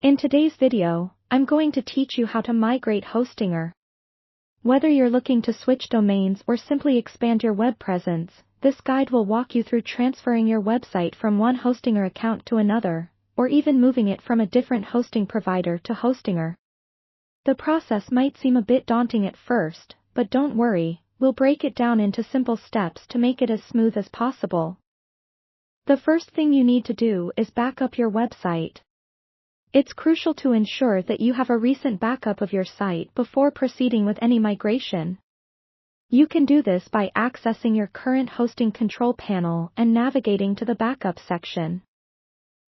In today's video, I'm going to teach you how to migrate Hostinger. Whether you're looking to switch domains or simply expand your web presence, this guide will walk you through transferring your website from one Hostinger account to another, or even moving it from a different hosting provider to Hostinger. The process might seem a bit daunting at first, but don't worry, we'll break it down into simple steps to make it as smooth as possible. The first thing you need to do is back up your website. It's crucial to ensure that you have a recent backup of your site before proceeding with any migration. You can do this by accessing your current hosting control panel and navigating to the backup section.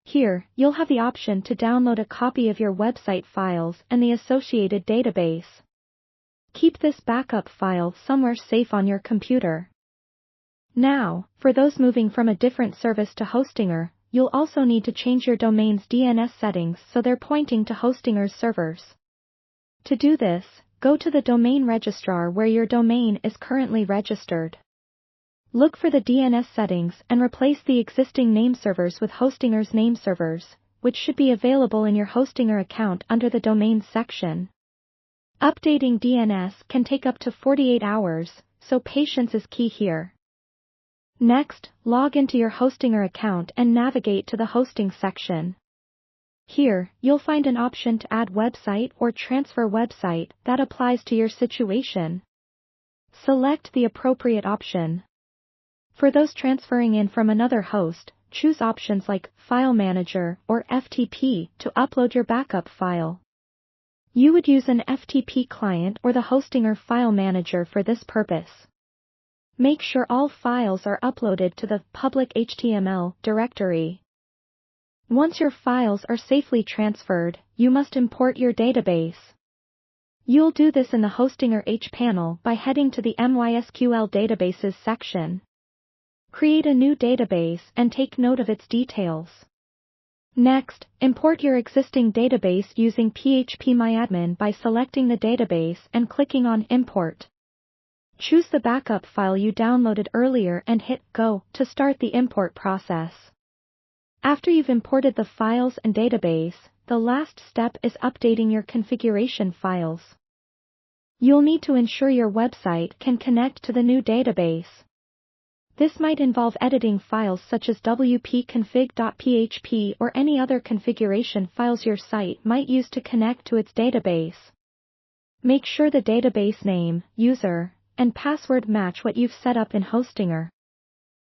Here, you'll have the option to download a copy of your website files and the associated database. Keep this backup file somewhere safe on your computer. Now, for those moving from a different service to Hostinger, you'll also need to change your domain's DNS settings so they're pointing to Hostinger's servers. To do this, go to the domain registrar where your domain is currently registered. Look for the DNS settings and replace the existing name servers with Hostinger's name servers, which should be available in your Hostinger account under the Domains section. Updating DNS can take up to 48 hours, so patience is key here. Next, log into your Hostinger account and navigate to the Hosting section. Here, you'll find an option to add website or transfer website that applies to your situation. Select the appropriate option. For those transferring in from another host, choose options like File Manager or FTP to upload your backup file. You would use an FTP client or the Hostinger File Manager for this purpose. Make sure all files are uploaded to the public HTML directory. Once your files are safely transferred, you must import your database. You'll do this in the Hostinger H panel by heading to the MySQL Databases section. Create a new database and take note of its details. Next, import your existing database using phpMyAdmin by selecting the database and clicking on Import. Choose the backup file you downloaded earlier and hit Go to start the import process. After you've imported the files and database, the last step is updating your configuration files. You'll need to ensure your website can connect to the new database. This might involve editing files such as wp-config.php or any other configuration files your site might use to connect to its database. Make sure the database name, user, and password match what you've set up in Hostinger.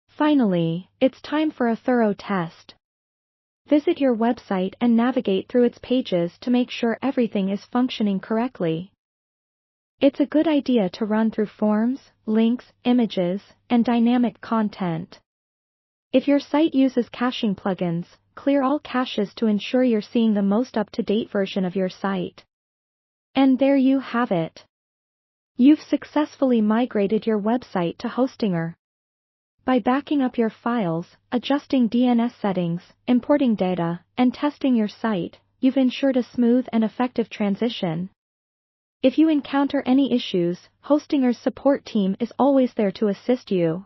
Finally, it's time for a thorough test. Visit your website and navigate through its pages to make sure everything is functioning correctly. It's a good idea to run through forms, links, images, and dynamic content. If your site uses caching plugins, clear all caches to ensure you're seeing the most up-to-date version of your site. And there you have it. You've successfully migrated your website to Hostinger. By backing up your files, adjusting DNS settings, importing data, and testing your site, you've ensured a smooth and effective transition. If you encounter any issues, Hostinger's support team is always there to assist you.